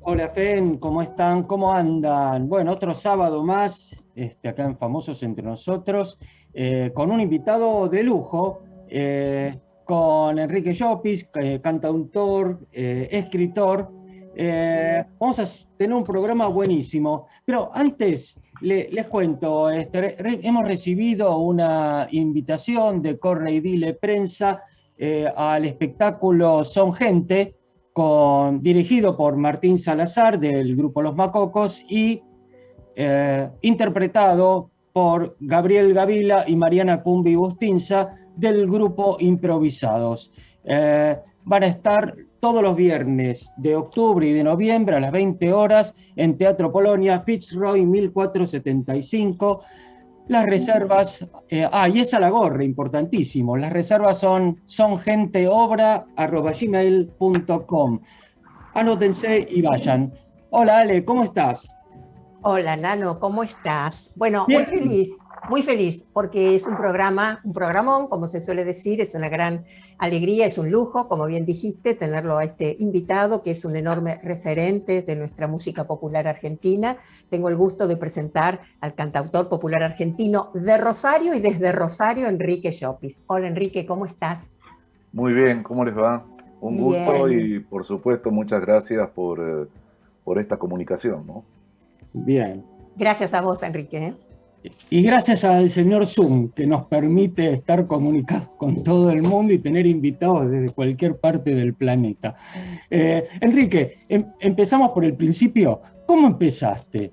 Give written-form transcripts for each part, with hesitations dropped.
Hola Fen, ¿cómo están? ¿Cómo andan? Bueno, otro sábado más, acá en Famosos Entre Nosotros, con un invitado de lujo, con Enrique Llopis, cantautor, escritor. Vamos a tener un programa buenísimo, pero antes les cuento, hemos recibido una invitación de Corre y Dile Prensa al espectáculo Son Gente dirigido por Martín Salazar del grupo Los Macocos y interpretado por Gabriel Gavila y Mariana Cumbi Bustinza del grupo Improvisados. Van a estar todos los viernes de octubre y de noviembre a las 20 horas en Teatro Polonia, Fitzroy 1475. Las reservas, y es a la gorra, importantísimo. Las reservas son genteobra@gmail.com. Anótense y vayan. Hola Ale, ¿cómo estás? Hola, Nano, ¿cómo estás? Bueno, Bien. muy feliz, porque es un programón, como se suele decir, es una gran alegría, es un lujo, como bien dijiste, tenerlo a este invitado, que es un enorme referente de nuestra música popular argentina. Tengo el gusto de presentar al cantautor popular argentino de Rosario y desde Rosario, Enrique Llopis. Hola, Enrique, ¿cómo estás? Muy bien, ¿cómo les va? Un gusto Bien, y por supuesto muchas gracias por esta comunicación, ¿no? Bien. gracias a vos, Enrique. Y gracias al señor Zoom, que nos permite estar comunicados con todo el mundo y tener invitados desde cualquier parte del planeta. Enrique, empezamos por el principio. ¿Cómo empezaste?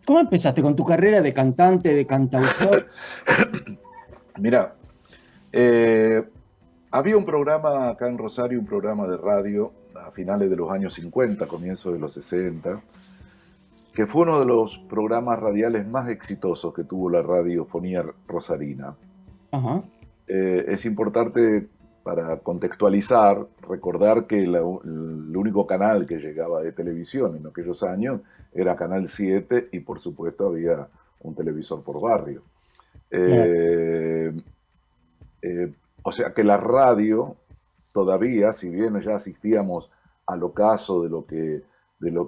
¿Cómo empezaste con tu carrera de cantante, de cantautor? Mira, eh, había un programa acá en Rosario, un programa de radio a finales de los años 50, comienzos de los 60, que fue uno de los programas radiales más exitosos que tuvo la radiofonía rosarina. Ajá. Es importante para contextualizar, recordar que el único canal que llegaba de televisión en aquellos años era Canal 7 y por supuesto había un televisor por barrio. Claro. Eh, eh, o sea que la radio todavía, si bien ya asistíamos al ocaso de lo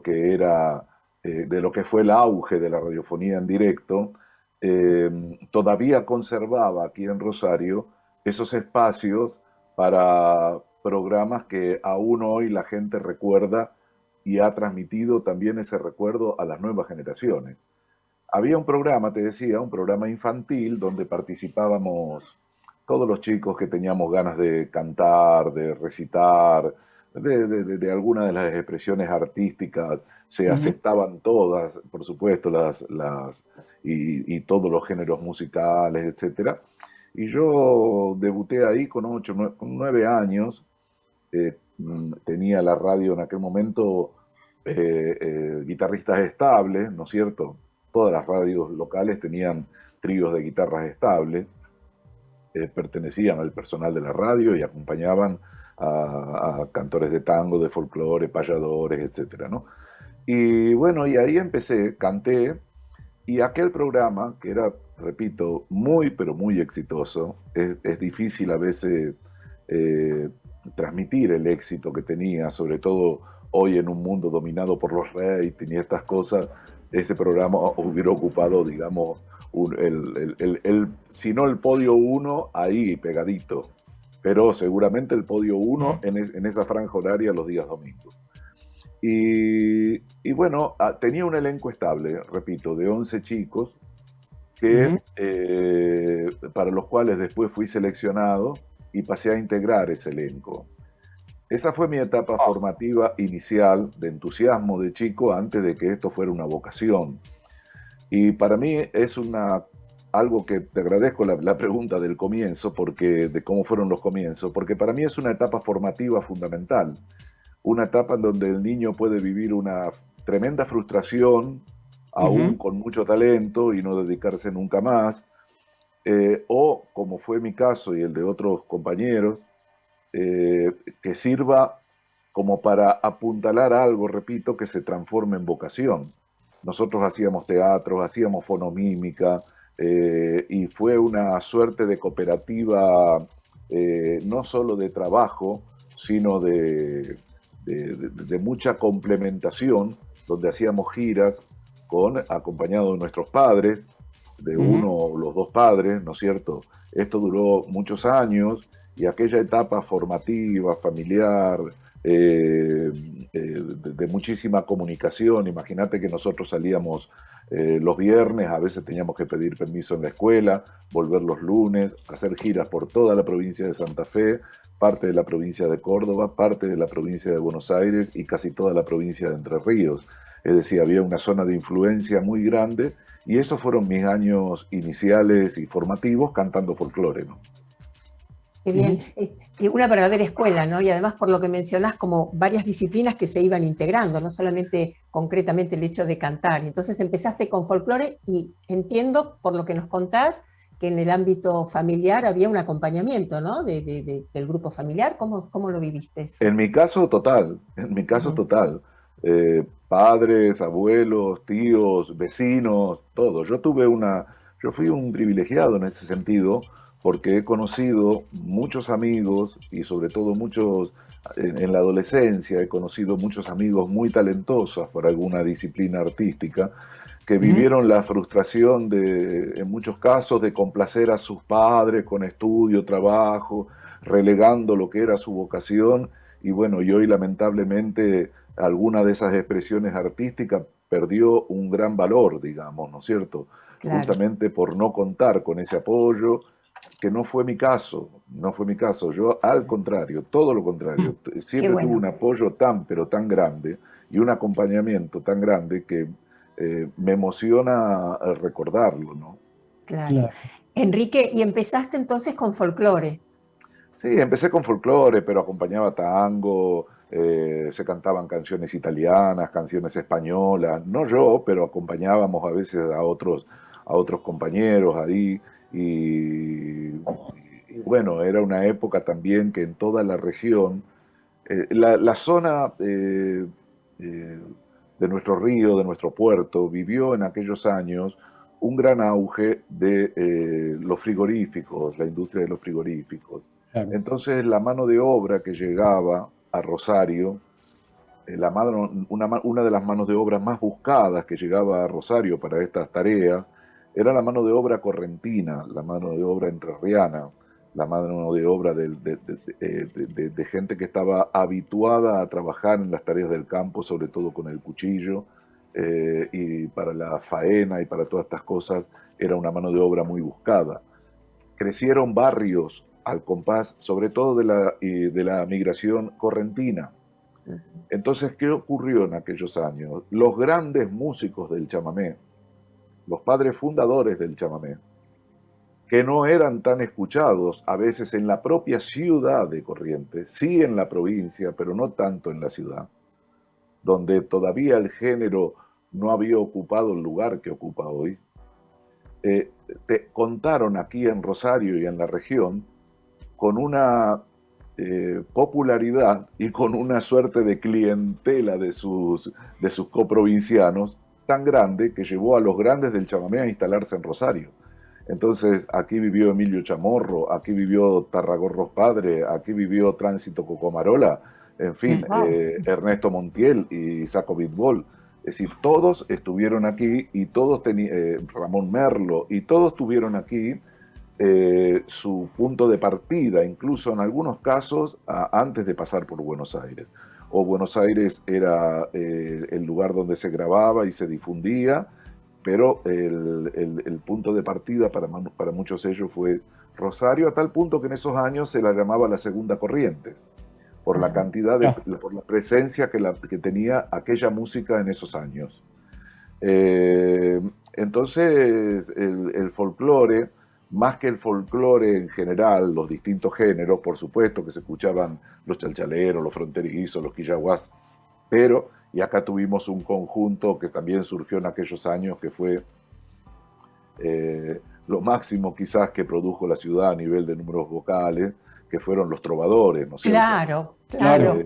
que era, de lo que fue el auge de la radiofonía en directo, todavía conservaba aquí en Rosario esos espacios para programas que aún hoy la gente recuerda y ha transmitido también ese recuerdo a las nuevas generaciones. Había un programa, te decía, un programa infantil donde participábamos todos los chicos que teníamos ganas de cantar, de recitar, de alguna de las expresiones artísticas, se Ujú. aceptaban todas, por supuesto, y todos los géneros musicales, etcétera. Y yo debuté ahí con 9 años, tenía la radio en aquel momento, guitarristas estables, ¿no es cierto? Todas las radios locales tenían tríos de guitarras estables, pertenecían al personal de la radio y acompañaban a cantores de tango, de folclore, payadores, etcétera, ¿no? Y bueno, y ahí empecé, canté, y aquel programa, que era, repito, muy, pero muy exitoso, es difícil a veces eh, transmitir el éxito que tenía, sobre todo hoy en un mundo dominado por los ratings y estas cosas, ese programa hubiera ocupado, digamos, si no el podio uno, ahí pegadito, pero seguramente el podio uno en esa franja horaria los días domingos. Y bueno, tenía un elenco estable, repito, de 11 chicos Ujú. para los cuales después fui seleccionado y pasé a integrar ese elenco. Esa fue mi etapa formativa inicial de entusiasmo de chico antes de que esto fuera una vocación. Y para mí es algo que te agradezco la pregunta del comienzo, de cómo fueron los comienzos, porque para mí es una etapa formativa fundamental, una etapa en donde el niño puede vivir una tremenda frustración, aún Ujú. con mucho talento y no dedicarse nunca más, o como fue mi caso y el de otros compañeros, que sirva como para apuntalar algo, repito, que se transforme en vocación. Nosotros hacíamos teatro, hacíamos fonomímica, y fue una suerte de cooperativa, no solo de trabajo, sino de mucha complementación, donde hacíamos giras acompañados de nuestros padres, de uno o los dos padres, ¿no es cierto? Esto duró muchos años y aquella etapa formativa, familiar, de muchísima comunicación. Imagínate que nosotros salíamos los viernes, a veces teníamos que pedir permiso en la escuela, volver los lunes, hacer giras por toda la provincia de Santa Fe, parte de la provincia de Córdoba, parte de la provincia de Buenos Aires y casi toda la provincia de Entre Ríos. Es decir, había una zona de influencia muy grande y esos fueron mis años iniciales y formativos cantando folclore, ¿no? Qué bien, una verdadera escuela, ¿no? Y además por lo que mencionás, como varias disciplinas que se iban integrando, no solamente concretamente el hecho de cantar. Entonces empezaste con folclore y entiendo, por lo que nos contás, que en el ámbito familiar había un acompañamiento, ¿no? Del grupo familiar. ¿Cómo lo viviste eso? En mi caso, total, en mi caso, total. Padres, abuelos, tíos, vecinos, todo. Yo fui un privilegiado en ese sentido porque he conocido muchos amigos y sobre todo en la adolescencia he conocido muchos amigos muy talentosos por alguna disciplina artística que vivieron la frustración en muchos casos, de complacer a sus padres con estudio, trabajo, relegando lo que era su vocación. Y bueno, y hoy lamentablemente alguna de esas expresiones artísticas perdió un gran valor, digamos, ¿no es cierto? Claro. Justamente por no contar con ese apoyo, que no fue mi caso, no fue mi caso. Yo, al contrario, todo lo contrario, siempre tuve un apoyo pero tan grande y un acompañamiento tan grande que me emociona recordarlo, ¿no? Claro. Enrique, ¿y empezaste entonces con folclore? Sí, empecé con folclore, pero acompañaba tango, se cantaban canciones italianas, canciones españolas, no yo, pero acompañábamos a veces a otros compañeros ahí, y bueno, era una época también que en toda la región, la zona de nuestro río, de nuestro puerto, vivió en aquellos años un gran auge de los frigoríficos, la industria de los frigoríficos. Claro. Entonces la mano de obra que llegaba a Rosario, una de las manos de obra más buscadas que llegaba a Rosario para estas tareas, era la mano de obra correntina, la mano de obra entrerriana, la mano de obra de gente que estaba habituada a trabajar en las tareas del campo, sobre todo con el cuchillo, y para la faena y para todas estas cosas era una mano de obra muy buscada. Crecieron barrios al compás, sobre todo de la migración correntina. Entonces, ¿qué ocurrió en aquellos años? Los grandes músicos del chamamé, los padres fundadores del chamamé, que no eran tan escuchados a veces en la propia ciudad de Corrientes, sí en la provincia, pero no tanto en la ciudad, donde todavía el género no había ocupado el lugar que ocupa hoy, te contaron aquí en Rosario y en la región con una popularidad y con una suerte de clientela de sus coprovincianos tan grande que llevó a los grandes del chamamé a instalarse en Rosario. Entonces aquí vivió Emilio Chamorro, aquí vivió Tarragorros Padre, aquí vivió Tránsito Cocomarola, en fin, Ernesto Montiel y Saco Bitbol. Es decir, todos estuvieron aquí y todos Ramón Merlo, y todos tuvieron aquí su punto de partida, incluso en algunos casos antes de pasar por Buenos Aires. O Buenos Aires era el lugar donde se grababa y se difundía, pero el punto de partida para muchos de ellos fue Rosario, a tal punto que en esos años se la llamaba la Segunda Corrientes, por la cantidad por la presencia que tenía aquella música en esos años. Entonces, el folclore, más que el folclore en general, los distintos géneros, por supuesto que se escuchaban los chalchaleros, los fronterizos, los quillaguás, pero, y acá tuvimos un conjunto que también surgió en aquellos años, que fue lo máximo quizás que produjo la ciudad a nivel de números vocales, que fueron los trovadores, ¿no es cierto? Claro, claro,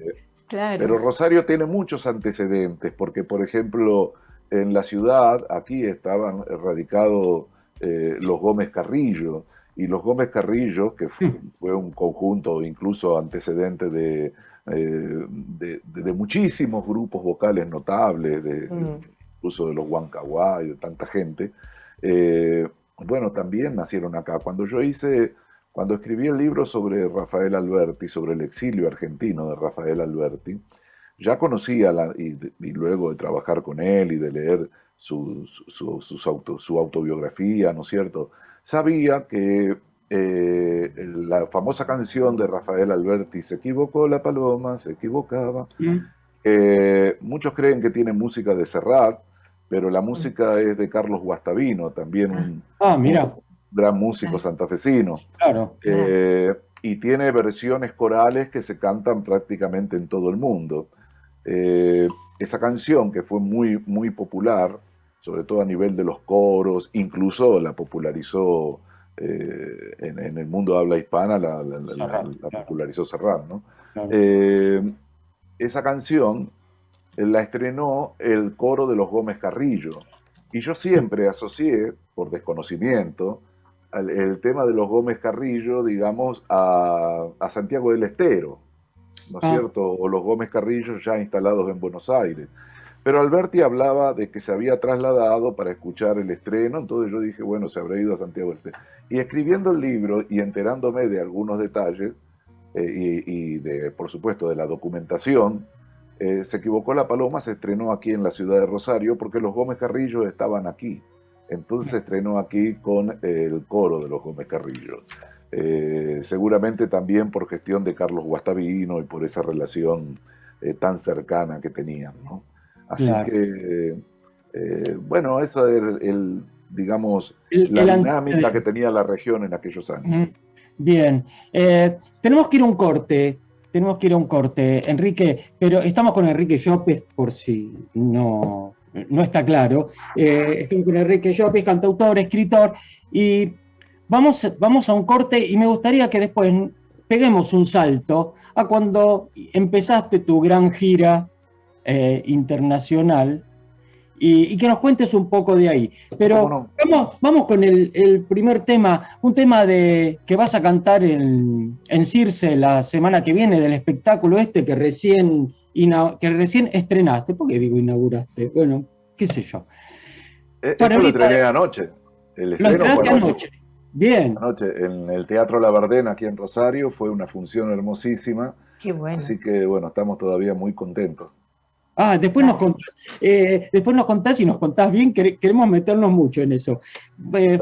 claro. Pero Rosario tiene muchos antecedentes, porque por ejemplo, en la ciudad, aquí estaban radicados los Gómez Carrillo, y los Gómez Carrillo, que fue un conjunto incluso antecedente de muchísimos grupos vocales notables, incluso de los Huancahuá y de tanta gente. Bueno, también nacieron acá. Cuando escribí el libro sobre Rafael Alberti, sobre el exilio argentino de Rafael Alberti, ya conocía, y luego de trabajar con él y de leer su autobiografía, ¿no es cierto? Sabía que la famosa canción de Rafael Alberti, se equivocó la paloma, se equivocaba. Muchos creen que tiene música de Serrat, pero la música es de Carlos Guastavino, también un gran músico santafesino. Claro. Y tiene versiones corales que se cantan prácticamente en todo el mundo. Esa canción, que fue muy, muy popular, sobre todo a nivel de los coros, incluso la popularizó en el mundo de habla hispana, la popularizó Serrat, ¿no? Claro. Esa canción la estrenó el coro de los Gómez Carrillo, y yo siempre asocié, por desconocimiento, el tema de los Gómez Carrillo, digamos, a Santiago del Estero, ¿no es cierto? O los Gómez Carrillo ya instalados en Buenos Aires. Pero Alberti hablaba de que se había trasladado para escuchar el estreno, entonces yo dije, bueno, se habrá ido a Santiago del Estero. Y escribiendo el libro y enterándome de algunos detalles, por supuesto, de la documentación, Se equivocó la paloma se estrenó aquí en la ciudad de Rosario porque los Gómez Carrillo estaban aquí. Entonces se estrenó aquí con el coro de los Gómez Carrillo. Seguramente también por gestión de Carlos Guastavino y por esa relación tan cercana que tenían, ¿no? Así que, bueno, esa es digamos, la dinámica que tenía la región en aquellos años. Bien, tenemos que ir a un corte. Tenemos que ir a un corte, Enrique, pero estamos con Enrique Llopis, por si no está claro. Estamos con Enrique Llopis, cantautor, escritor, y vamos a un corte y me gustaría que después peguemos un salto a cuando empezaste tu gran gira internacional y que nos cuentes un poco de ahí. Pero vamos con el primer tema, un tema que vas a cantar en Circe la semana que viene, del espectáculo que recién estrenaste. ¿Por qué digo inauguraste? Bueno, qué sé yo. Esto lo estrené anoche. Lo estrenaste anoche. Bien. Anoche en el Teatro La Bardén, aquí en Rosario, fue una función hermosísima. Qué bueno. Así que, bueno, estamos todavía muy contentos. Después nos contás y nos contás bien, queremos meternos mucho en eso.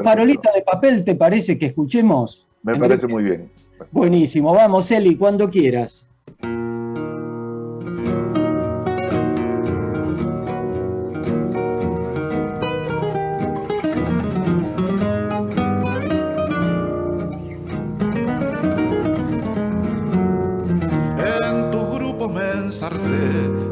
Farolito de papel, ¿te parece que escuchemos? Me parece muy bien. Buenísimo, vamos Eli, cuando quieras. En tu grupo me ensarté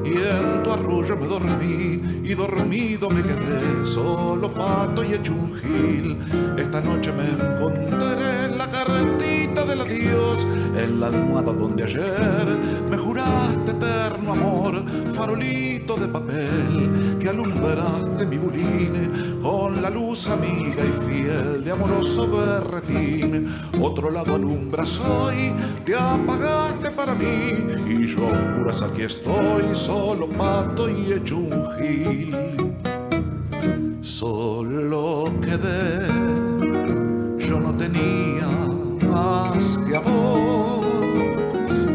y en tu arrullo me dormí, y dormido me quedé, solo pato y hecho un gil. Esta noche me encontré en la carretita del adiós, en la almohada donde ayer me juraste eterno amor. Farolito de papel que alumbraste mi bulín con la luz amiga y fiel de amoroso berretín. Otro lado alumbras hoy, te apagaste para mí, y yo oscuras aquí estoy, solo pato y hecho un gil. Solo quedé, yo no tenía más que a vos,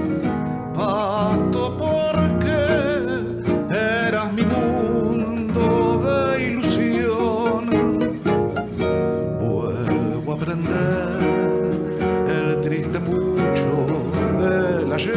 pato, porque eras mi mundo de ilusión. Vuelvo a aprender el triste pucho del ayer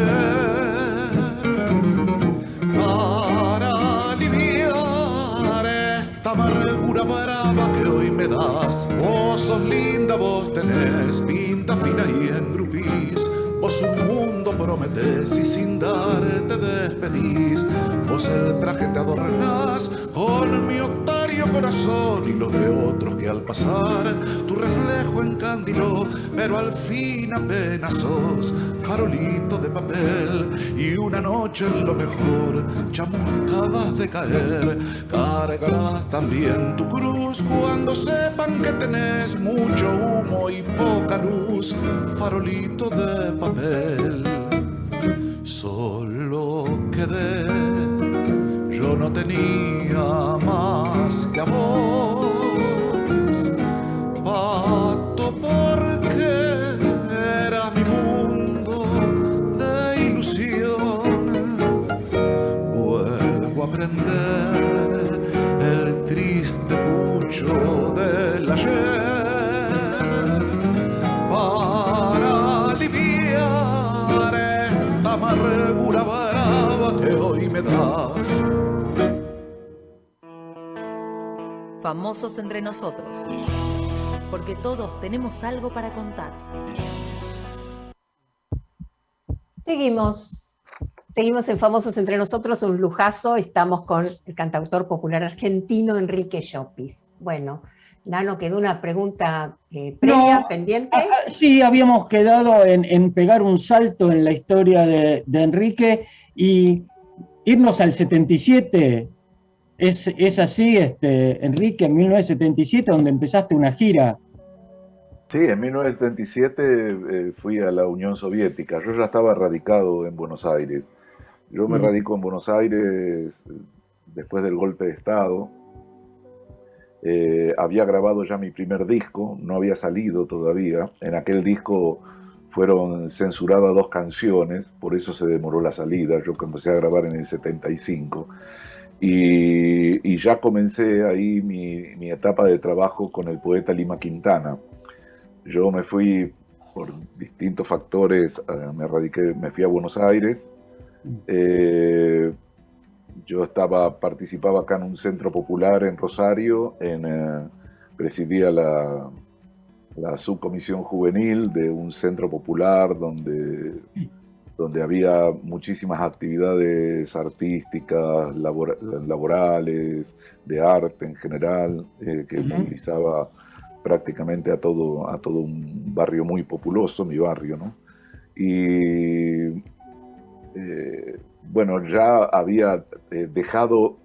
para aliviar esta amargura brava que hoy me das. Vos sos linda, vos tenés pinta fina y engrupís. Vos un mundo prometés y sin dar te despedís. Vos el traje te adornás con mi octario corazón y los de otros que al pasar tu reflejo encandiló, pero al fin apenas sos farolito de papel. Y una noche en lo mejor chamuscadas de caer, cargarás también tu cruz cuando sepan que tenés mucho humo y poca luz, farolito de papel. solo quedé. Yo no tenía más que a vos, pato, porque era mi mundo de ilusión. Vuelvo a prender el triste pucho del ayer para aliviar esta amargura brava que hoy me das. Famosos entre nosotros, porque todos tenemos algo para contar. Seguimos en Famosos entre nosotros, un lujazo. Estamos con el cantautor popular argentino Enrique Llopis. Bueno, Nano, quedó una pregunta previa, pendiente. Sí, habíamos quedado en pegar un salto en la historia de Enrique y irnos al 77. Es así, Enrique, en 1977, donde empezaste una gira. Sí, en 1977 fui a la Unión Soviética. Yo ya estaba radicado en Buenos Aires. Yo me radico en Buenos Aires después del golpe de Estado. Había grabado ya mi primer disco, no había salido todavía. En aquel disco fueron censuradas 2 canciones, por eso se demoró la salida. Yo comencé a grabar en el 75. Y ya comencé ahí mi etapa de trabajo con el poeta Lima Quintana. Yo me fui por distintos factores, me fui a Buenos Aires. Yo participaba acá en un centro popular en Rosario, presidía la subcomisión juvenil de un centro popular donde había muchísimas actividades artísticas, laborales, de arte en general, que movilizaba prácticamente a todo un barrio muy populoso, mi barrio, ¿no? Y bueno, ya había dejado,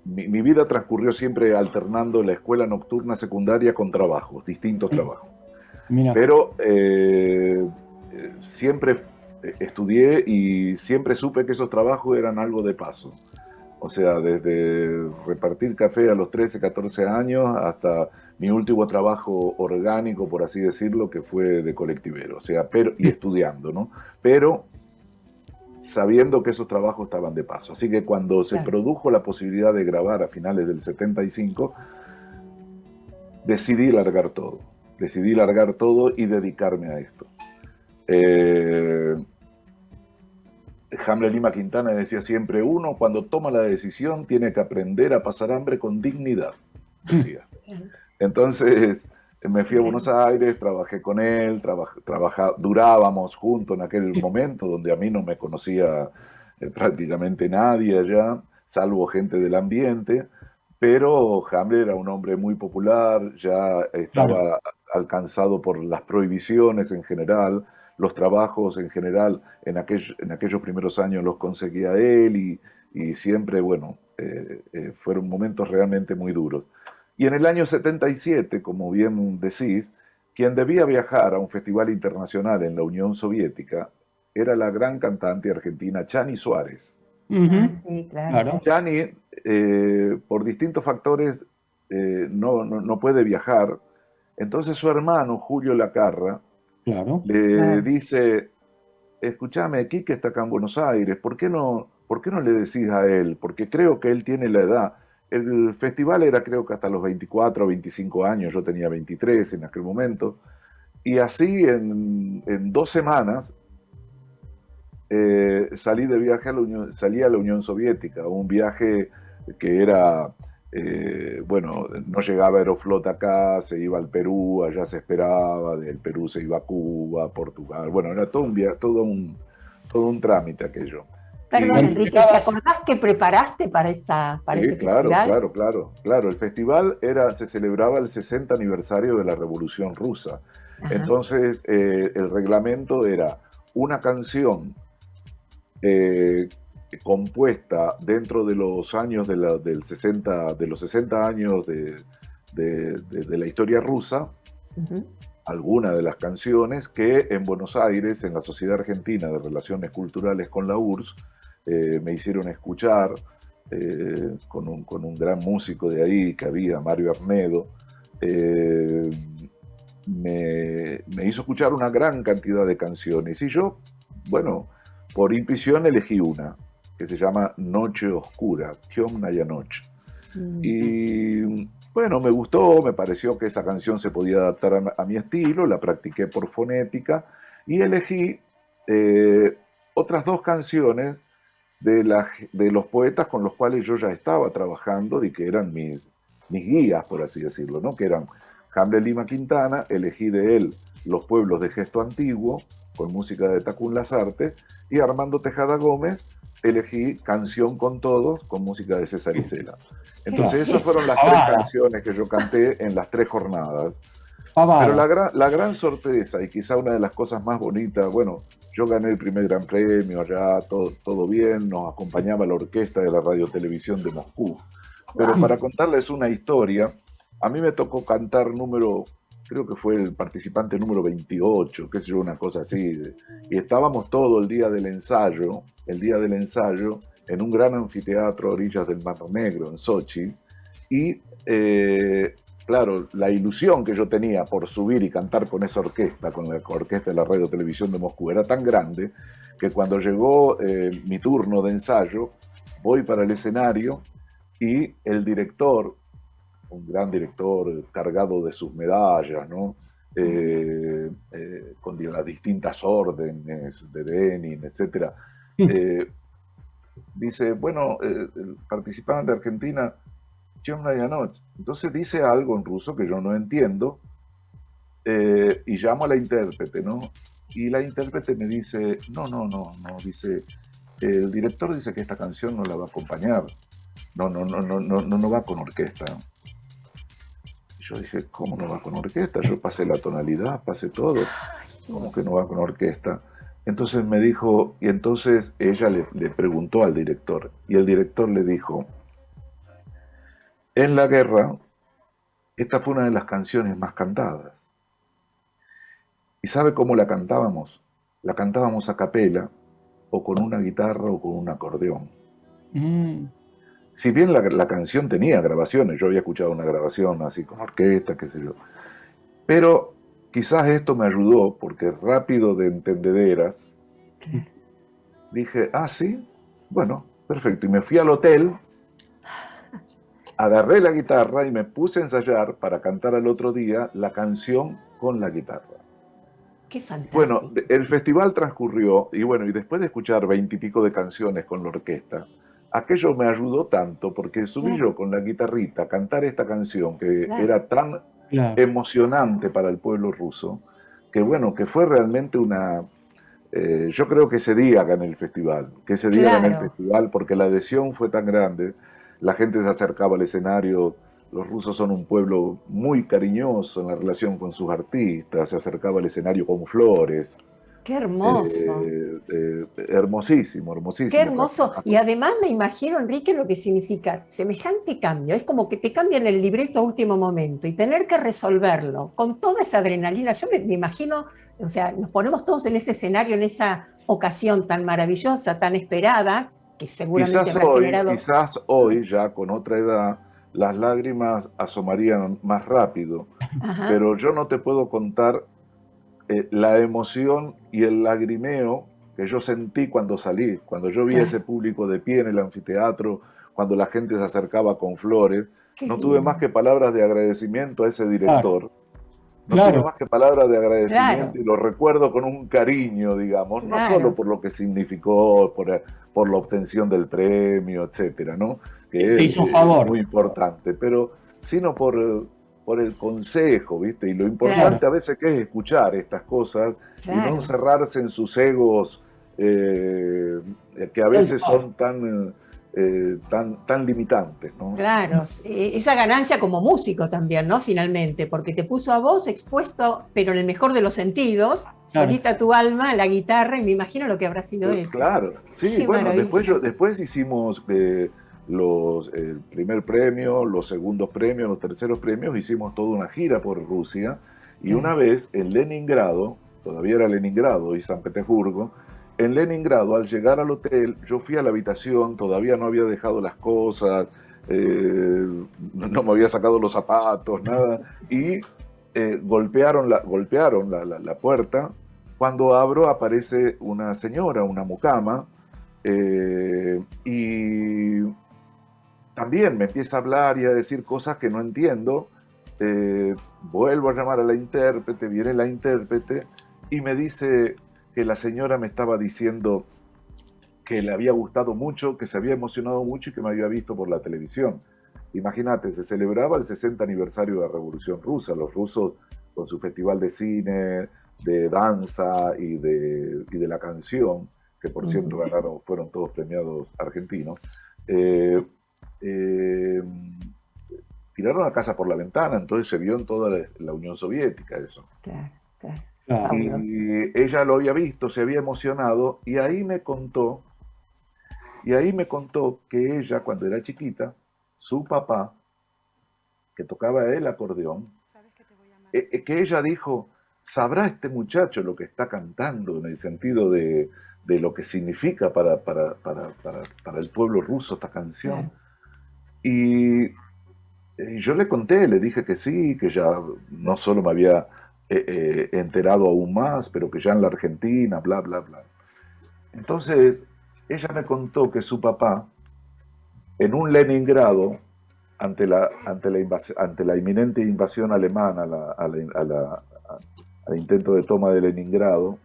mi vida transcurrió siempre alternando la escuela nocturna secundaria con trabajos, distintos trabajos. Mira. Pero siempre estudié y siempre supe que esos trabajos eran algo de paso. O sea, desde repartir café a los 13, 14 años hasta mi último trabajo orgánico, por así decirlo, que fue de colectivero. O sea, y estudiando, ¿no? Pero sabiendo que esos trabajos estaban de paso. Así que cuando se produjo la posibilidad de grabar a finales del 75, decidí largar todo. Decidí largar todo y dedicarme a esto. Hamlet Lima Quintana decía siempre, uno cuando toma la decisión tiene que aprender a pasar hambre con dignidad, decía. Entonces me fui a Buenos Aires, trabajé con él, durábamos juntos en aquel momento donde a mí no me conocía prácticamente nadie allá, salvo gente del ambiente, pero Hamlet era un hombre muy popular, ya estaba alcanzado por las prohibiciones en general. Los trabajos en general en aquellos primeros años los conseguía él y siempre, bueno, fueron momentos realmente muy duros. Y en el año 77, como bien decís, quien debía viajar a un festival internacional en la Unión Soviética era la gran cantante argentina Chani Suárez. Sí, claro. Chani, por distintos factores, no puede viajar. Entonces su hermano, Julio Lacarra, le dice, escúchame, Quique está acá en Buenos Aires, ¿por qué no le decís a él? Porque creo que él tiene la edad. El festival era creo que hasta los 24 o 25 años, yo tenía 23 en aquel momento, y así en 2 semanas salí de viaje salí a la Unión Soviética, un viaje que era... bueno, no llegaba Aeroflot acá, se iba al Perú, allá se esperaba, del Perú se iba a Cuba, Portugal, bueno, era todo un trámite aquello. Perdón, Enrique, ¿te acordás que preparaste para ese claro, festival? Claro, el festival se celebraba el 60 aniversario de la Revolución Rusa. Entonces el reglamento era una canción compuesta dentro de los años de los 60 años de la historia rusa, algunas de las canciones que en Buenos Aires, en la Sociedad Argentina de Relaciones Culturales con la URSS, me hicieron escuchar con un gran músico de ahí que había, Mario Arnedo. Me hizo escuchar una gran cantidad de canciones y yo, bueno, por intuición elegí una que se llama Noche Oscura, Темная Noche. Y bueno, me gustó, me pareció que esa canción se podía adaptar a mi estilo, la practiqué por fonética y elegí otras dos canciones de los poetas con los cuales yo ya estaba trabajando y que eran mis guías, por así decirlo, ¿no? Que eran Hambre Lima Quintana, elegí de él Los Pueblos de Gesto Antiguo, con música de Tacún Lasarte, y Armando Tejada Gómez, elegí Canción con Todos, con música de César Isela. Entonces esas fueron las tres canciones que yo canté en las 3 jornadas. Pero la gran sorpresa, y quizá una de las cosas más bonitas, bueno, yo gané el primer gran premio allá, todo bien, nos acompañaba la orquesta de la radiotelevisión de Moscú. Pero para contarles una historia, a mí me tocó cantar creo que fue el participante número 28, qué sé yo, una cosa así. Y estábamos todo el día del ensayo, en un gran anfiteatro a orillas del Mar Negro, en Sochi. Y claro, la ilusión que yo tenía por subir y cantar con esa orquesta, con la orquesta de la Radio Televisión de Moscú, era tan grande que cuando llegó mi turno de ensayo, voy para el escenario y el director, un gran director cargado de sus medallas, ¿no? Con las distintas órdenes de Lenin, etc. Dice, bueno, el participante de Argentina, Темная Noche. Entonces dice algo en ruso que yo no entiendo y llamo a la intérprete, ¿no? Y la intérprete me dice, no, dice, el director dice que esta canción no la va a acompañar, no va con orquesta. Yo dije, ¿cómo no va con orquesta? Yo pasé la tonalidad, pasé todo. ¿Cómo que no va con orquesta? Entonces me dijo, y entonces ella le preguntó al director, y el director le dijo, en la guerra, esta fue una de las canciones más cantadas. ¿Y sabe cómo la cantábamos? La cantábamos a capela, o con una guitarra o con un acordeón. Si bien la canción tenía grabaciones, yo había escuchado una grabación así con orquesta, qué sé yo, pero quizás esto me ayudó, porque rápido de entendederas, dije, sí, bueno, perfecto, y me fui al hotel, agarré la guitarra y me puse a ensayar para cantar al otro día la canción con la guitarra. ¡Qué fantástico! Bueno, el festival transcurrió, y bueno, y después de escuchar 20 y pico de canciones con la orquesta, aquello me ayudó tanto, porque subí yo con la guitarrita a cantar esta canción que era tan emocionante para el pueblo ruso, que bueno, que fue realmente una... yo creo que ese día gané el festival, porque la adhesión fue tan grande, la gente se acercaba al escenario, los rusos son un pueblo muy cariñoso en la relación con sus artistas, se acercaba al escenario con flores. ¡Qué hermoso! Hermosísimo, hermosísimo. ¡Qué hermoso! Y además me imagino, Enrique, lo que significa semejante cambio. Es como que te cambian el libreto a último momento y tener que resolverlo con toda esa adrenalina. Yo me imagino, o sea, nos ponemos todos en ese escenario, en esa ocasión tan maravillosa, tan esperada, que seguramente habrá generado... Quizás hoy, ya con otra edad, las lágrimas asomarían más rápido. Ajá. Pero yo no te puedo contar la emoción y el lagrimeo que yo sentí cuando salí, cuando yo vi ese público de pie en el anfiteatro, cuando la gente se acercaba con flores. No tuve más que palabras de agradecimiento a ese director. Tuve más que palabras de agradecimiento y lo recuerdo con un cariño, digamos, no solo por lo que significó, por la obtención del premio, etcétera, ¿no? Que es muy importante, pero sino por el consejo, ¿viste? Y lo importante a veces que es escuchar estas cosas y no encerrarse en sus egos que a veces son tan limitantes, ¿no? Claro, esa ganancia como músico también, ¿no? Finalmente, porque te puso a vos expuesto, pero en el mejor de los sentidos, solita tu alma, la guitarra, y me imagino lo que habrá sido eso. Claro, sí, qué bueno, después hicimos... el primer premio, los segundos premios, los terceros premios, hicimos toda una gira por Rusia Y una vez en Leningrado, todavía era Leningrado y San Petersburgo, en Leningrado, al llegar al hotel, yo fui a la habitación, todavía no había dejado las cosas, no me había sacado los zapatos, nada, y golpearon la puerta. Cuando abro aparece una señora, una mucama, y también me empieza a hablar y a decir cosas que no entiendo. Vuelvo a llamar a la intérprete, viene la intérprete y me dice que la señora me estaba diciendo que le había gustado mucho, que se había emocionado mucho y que me había visto por la televisión. Imagínate, se celebraba el 60 aniversario de la Revolución Rusa, los rusos con su festival de cine, de danza y de la canción, que por cierto fueron todos premiados argentinos. Tiraron la casa por la ventana, entonces se vio en toda la Unión Soviética eso. Claro. Y ella lo había visto, se había emocionado, y ahí me contó que ella, cuando era chiquita, su papá, que tocaba el acordeón, que ella dijo, ¿sabrá este muchacho lo que está cantando en el sentido de lo que significa para el pueblo ruso esta canción? Y yo le conté, le dije que sí, que ya no solo me había enterado aún más, pero que ya en la Argentina, bla, bla, bla. Entonces, ella me contó que su papá, en un Leningrado, ante la inminente invasión alemana, al intento de toma de Leningrado,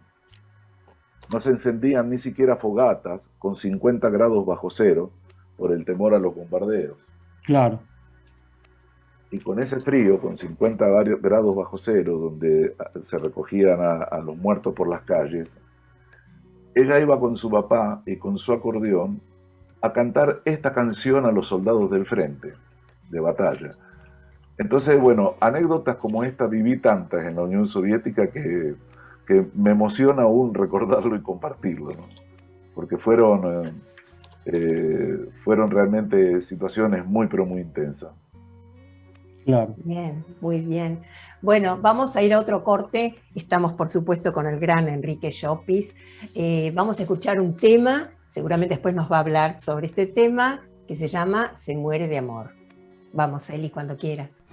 no se encendían ni siquiera fogatas con 50 grados bajo cero por el temor a los bombardeos. Claro. Y con ese frío, con 50 grados bajo cero, donde se recogían a los muertos por las calles, ella iba con su papá y con su acordeón a cantar esta canción a los soldados del frente de batalla. Entonces, bueno, anécdotas como esta viví tantas en la Unión Soviética que me emociona aún recordarlo y compartirlo, ¿no? Porque fueron realmente situaciones muy, pero muy intensas. Claro. Bien, muy bien. Bueno, vamos a ir a otro corte. Estamos, por supuesto, con el gran Enrique Llopis. Vamos a escuchar un tema, seguramente después nos va a hablar sobre este tema, que se llama Se muere de amor. Vamos, Eli, cuando quieras.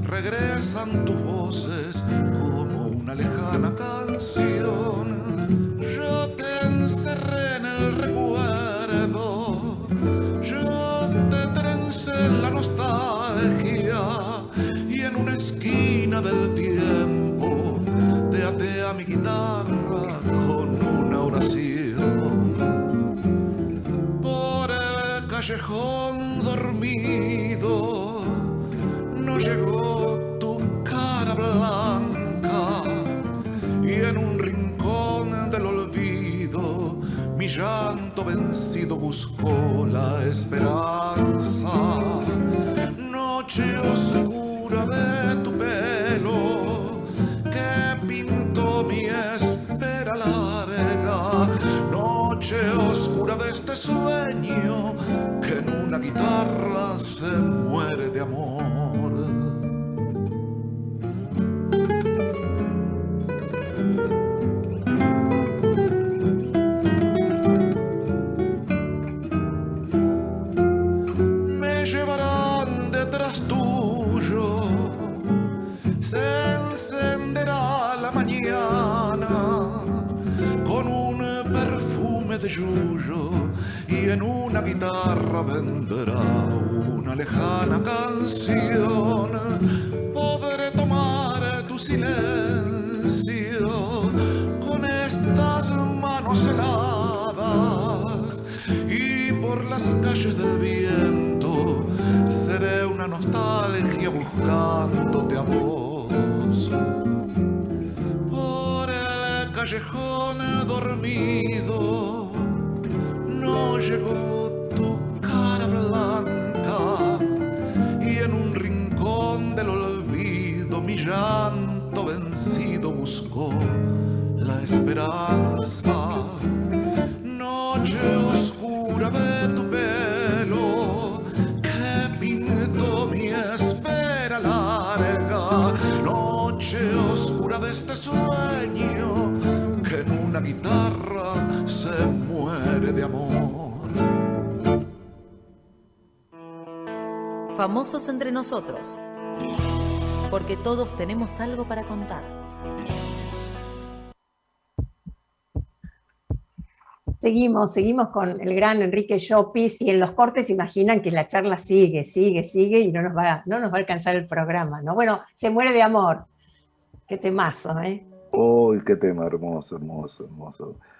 Regresan tus voces como una lejana canción. Yo te encerré en el recuerdo, yo te trencé en la nostalgia, y en una esquina del tiempo te até a mi guitarra con una oración. Por el callejón dormido no llegó tu cara blanca, y en un rincón del olvido mi llanto vencido buscó la esperanza. Noche oscura de tu pelo que pintó mi espera larga, noche oscura de este sueño que en una guitarra se muere de amor. Me llevarán detrás tuyo, se encenderá la mañana con un perfume de yuyo, y en una guitarra vendrá una lejana canción. Podré tomar tu silencio con estas manos heladas, y por las calles del viento seré una una nostalgia buscándote a vos. Por el callejón dormido no llegó tu cara blanca, y en un rincón del olvido mi llanto vencido buscó la esperanza. Noche oscura de tu pelo que pintó mi espera larga. Noche oscura de este sueño que en una guitarra se muere de amor. Famosos entre nosotros, porque todos tenemos algo para contar. Seguimos con el gran Enrique Llopis, y en los cortes imaginan que la charla sigue y no nos va a alcanzar el programa, ¿no? Bueno, Se muere de amor. Qué temazo, ¿eh? ¡Uy, qué tema hermoso!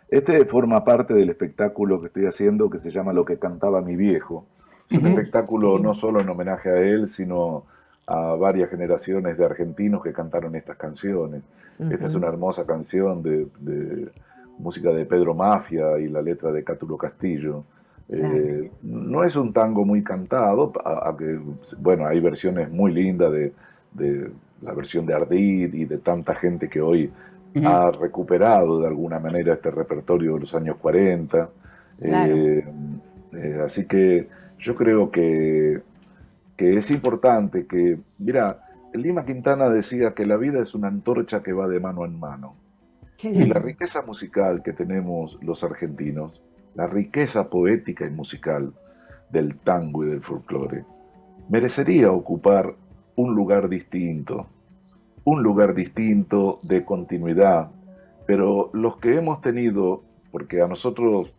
Este forma parte del espectáculo que estoy haciendo que se llama Lo que cantaba mi viejo. Es un espectáculo no solo en homenaje a él, sino a varias generaciones de argentinos que cantaron estas canciones. Esta es una hermosa canción de música de Pedro Mafia y la letra de Cátulo Castillo. Claro. No es un tango muy cantado, aunque, bueno, hay versiones muy lindas de la versión de Ardid y de tanta gente que hoy ha recuperado de alguna manera este repertorio de los años 40. Claro. Así que yo creo que es importante que, mira, Lima Quintana decía que la vida es una antorcha que va de mano en mano. Y la riqueza musical que tenemos los argentinos, la riqueza poética y musical del tango y del folclore, merecería ocupar un lugar distinto de continuidad, pero los que hemos tenido, porque a nosotros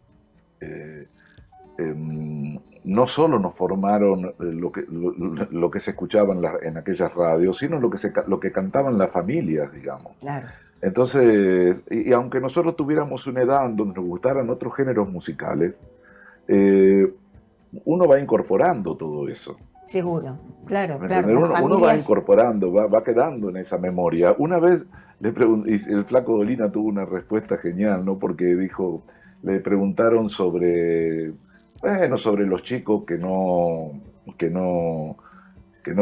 no solo nos formaron lo que se escuchaba en aquellas radios, sino lo que cantaban las familias, digamos. Claro. Entonces, y aunque nosotros tuviéramos una edad donde nos gustaran otros géneros musicales, uno va incorporando todo eso. Seguro, claro. Uno va incorporando, va quedando en esa memoria. Una vez le pregunté, y el Flaco Dolina tuvo una respuesta genial, ¿no? Porque dijo, le preguntaron sobre los chicos que no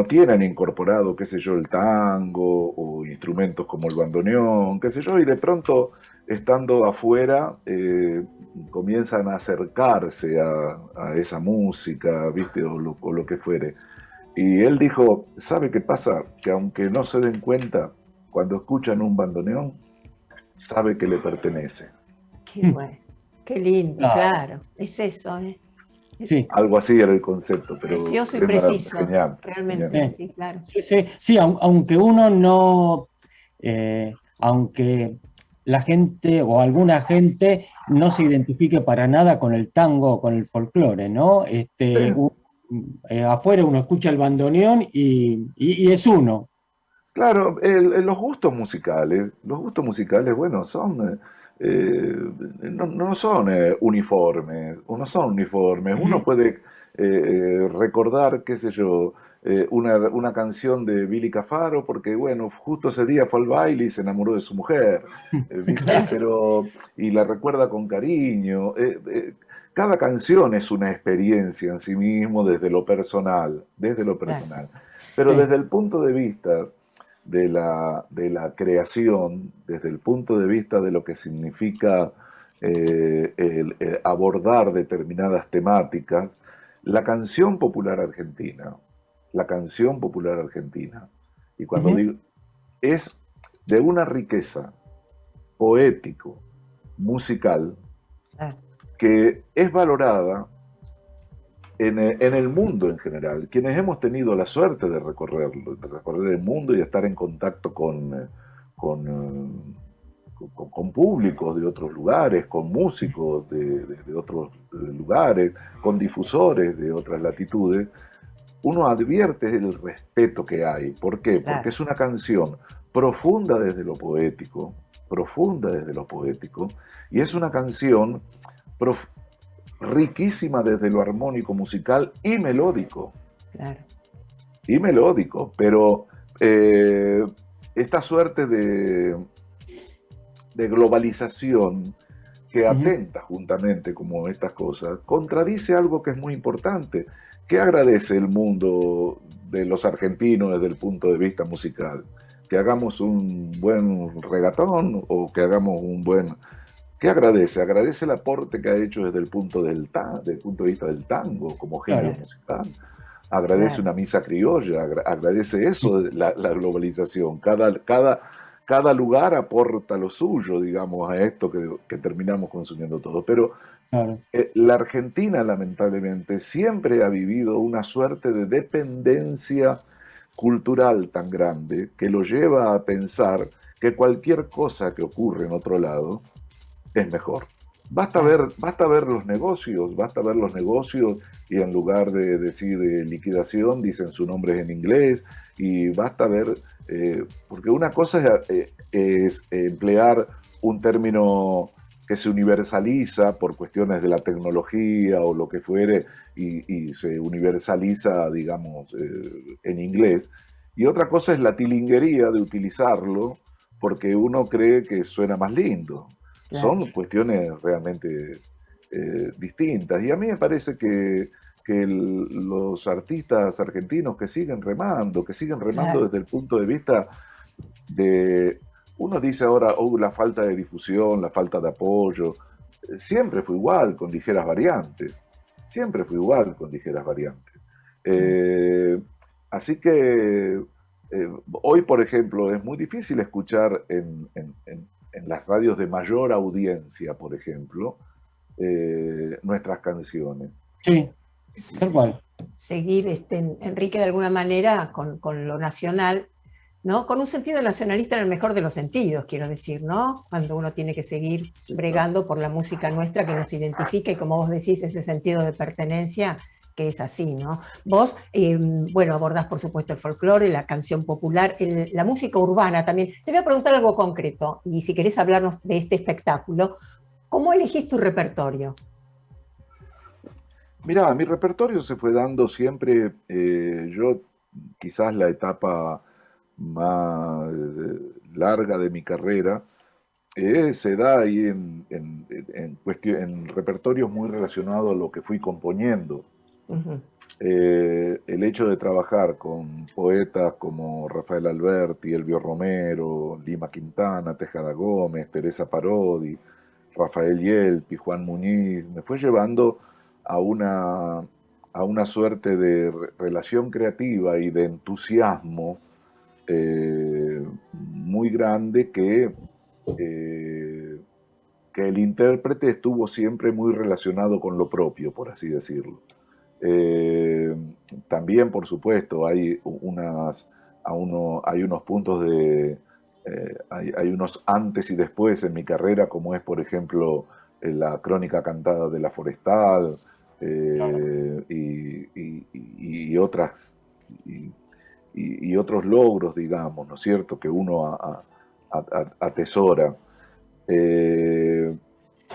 tienen incorporado, qué sé yo, el tango o instrumentos como el bandoneón, qué sé yo, y de pronto, estando afuera, comienzan a acercarse a esa música, ¿viste? O lo que fuere. Y él dijo, ¿sabe qué pasa? Que aunque no se den cuenta, cuando escuchan un bandoneón, sabe que le pertenece. Qué bueno, qué lindo, claro, es eso, ¿eh? Sí. Algo así era el concepto, pero precioso y preciso, genial, realmente, genial. Sí, claro. Sí, aunque uno no, aunque la gente o alguna gente no se identifique para nada con el tango o con el folclore, ¿no? Afuera uno escucha el bandoneón y es uno. Claro, los gustos musicales, bueno, son... no son uniformes, no son uniformes. Uno puede recordar, qué sé yo, una canción de Billy Cafaro porque, bueno, justo ese día fue al baile y se enamoró de su mujer, ¿viste? Y la recuerda con cariño. Cada canción es una experiencia en sí mismo desde lo personal. Pero desde el punto de vista de la creación, desde el punto de vista de lo que significa abordar determinadas temáticas, la canción popular argentina, y cuando digo, es de una riqueza poético, musical, que es valorada en el mundo en general. Quienes hemos tenido la suerte de recorrer el mundo y estar en contacto con públicos de otros lugares, con músicos de otros lugares, con difusores de otras latitudes, uno advierte el respeto que hay. ¿Por qué? Porque es una canción profunda desde lo poético, y es una canción riquísima desde lo armónico musical y melódico. Claro. y melódico, pero esta suerte de globalización que atenta juntamente como estas cosas, contradice algo que es muy importante. ¿Qué agradece el mundo de los argentinos desde el punto de vista musical? Que hagamos un buen regatón o que hagamos un buen... ¿Qué agradece? Agradece el aporte que ha hecho desde el punto, desde el punto de vista del tango como género musical. Agradece una misa criolla, agradece eso, la globalización. Cada lugar aporta lo suyo, digamos, a esto que terminamos consumiendo todos. Pero la Argentina, lamentablemente, siempre ha vivido una suerte de dependencia cultural tan grande que lo lleva a pensar que cualquier cosa que ocurre en otro lado es mejor. Basta ver los negocios y en lugar de decir liquidación dicen sus nombres en inglés, y basta ver, porque una cosa es emplear un término que se universaliza por cuestiones de la tecnología o lo que fuere y se universaliza, digamos, en inglés, y otra cosa es la tilinguería de utilizarlo porque uno cree que suena más lindo. Son cuestiones realmente distintas. Y a mí me parece que los artistas argentinos que siguen remando desde el punto de vista de... Uno dice ahora, la falta de difusión, la falta de apoyo. Siempre fue igual, con ligeras variantes. Siempre fue igual, con ligeras variantes. Así que hoy, por ejemplo, es muy difícil escuchar en las radios de mayor audiencia, por ejemplo, nuestras canciones. Sí, tal cual. Seguir, Enrique, de alguna manera con lo nacional, ¿no? Con un sentido nacionalista en el mejor de los sentidos, quiero decir, ¿no? Cuando uno tiene que seguir bregando por la música nuestra que nos identifica y, como vos decís, ese sentido de pertenencia que es así, ¿no? Vos, bueno, abordás por supuesto el folclore, la canción popular, la música urbana también. Te voy a preguntar algo concreto, y si querés hablarnos de este espectáculo, ¿cómo elegís tu repertorio? Mirá, mi repertorio se fue dando siempre, yo quizás la etapa más larga de mi carrera, se da ahí en repertorios muy relacionados a lo que fui componiendo. El hecho de trabajar con poetas como Rafael Alberti, Elvio Romero, Lima Quintana, Tejada Gómez, Teresa Parodi, Rafael Yelpi, Juan Muñiz, me fue llevando a una suerte de relación creativa y de entusiasmo muy grande que el intérprete estuvo siempre muy relacionado con lo propio, por así decirlo. También, por supuesto, hay unos puntos hay unos antes y después en mi carrera, como es, por ejemplo, la crónica cantada de La Forestal, y otros logros, digamos, ¿no es cierto?, que uno atesora.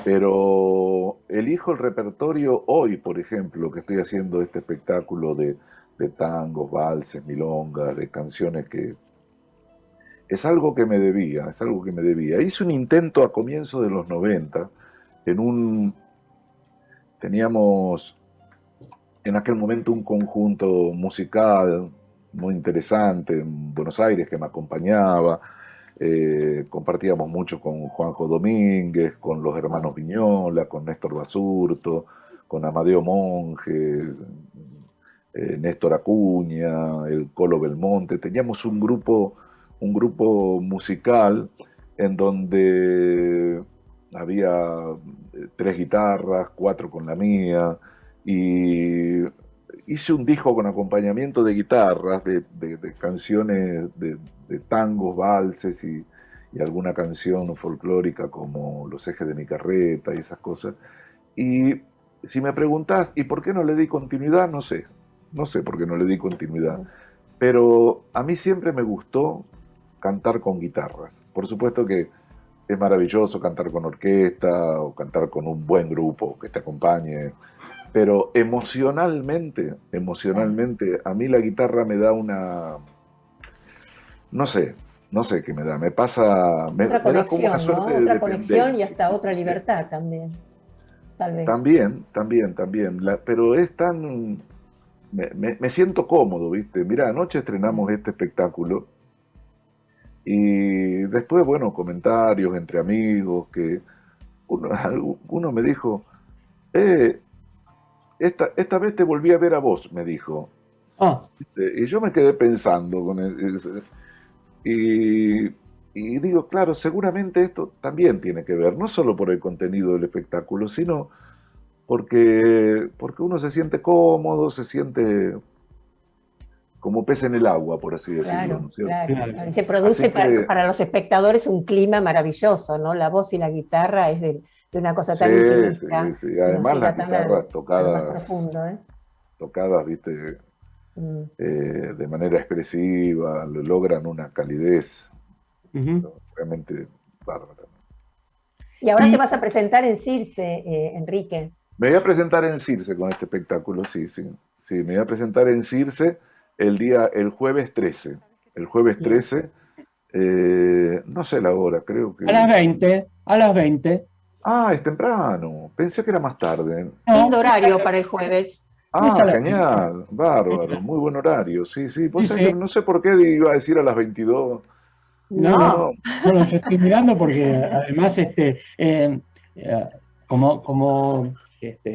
Pero elijo el repertorio hoy, por ejemplo, que estoy haciendo este espectáculo de tangos, valses, milongas, de canciones que es algo que me debía, Hice un intento a comienzos de los 90, teníamos en aquel momento un conjunto musical muy interesante en Buenos Aires que me acompañaba. Compartíamos mucho con Juanjo Domínguez, con los hermanos Viñola, con Néstor Basurto, con Amadeo Monge, Néstor Acuña, el Colo Belmonte. Teníamos un grupo musical en donde había 3 guitarras, 4 con la mía, y hice un disco con acompañamiento de guitarras, de canciones de tangos, valses y alguna canción folclórica como Los ejes de mi carreta y esas cosas. Y si me preguntás, ¿y por qué no le di continuidad? No sé por qué no le di continuidad. Pero a mí siempre me gustó cantar con guitarras. Por supuesto que es maravilloso cantar con orquesta o cantar con un buen grupo que te acompañe, pero emocionalmente, a mí la guitarra me da una, no sé, no sé qué me da, me pasa, me Otra da como una conexión, suerte ¿no? de Otra conexión y hasta dependencia. otra libertad también, tal vez. También, pero es tan, me siento cómodo, ¿viste? Mira, anoche estrenamos este espectáculo y después, bueno, comentarios entre amigos, que uno, uno me dijo, eh, esta vez te volví a ver a vos, me dijo. Ah, Y yo me quedé pensando con eso. Y, y digo, claro, seguramente esto también tiene que ver, no solo por el contenido del espectáculo, sino porque uno se siente cómodo, se siente como pez en el agua, por así decirlo, ¿no Claro, es cierto? claro, claro. claro. Y se Así produce que, para los espectadores un clima maravilloso, ¿no? La voz y la guitarra es de una cosa sí, tan sí, intimista sí. que nos Además llega las tan guitarras a lo más profundo, ¿eh? tocadas, viste, Mm. de manera expresiva, logran una calidez, ujú. ¿no? Realmente bárbara. Y ahora te Y vas a presentar en Circe, Enrique. Me voy a presentar en Circe con este espectáculo, sí, sí. Sí, me voy a presentar en Circe el jueves 13. El jueves Bien. 13, no sé la hora, creo a las que... 20, a las 20. Ah, es temprano, pensé que era más tarde. Lindo No, horario para el jueves. es a Ah, las 20. genial, bárbaro, muy buen horario, sí, sí. Vos Sí, sabés que sí. no sé por qué iba a decir a las 22. No, No, no, No, no, no, no, yo estoy mirando porque además, eh, como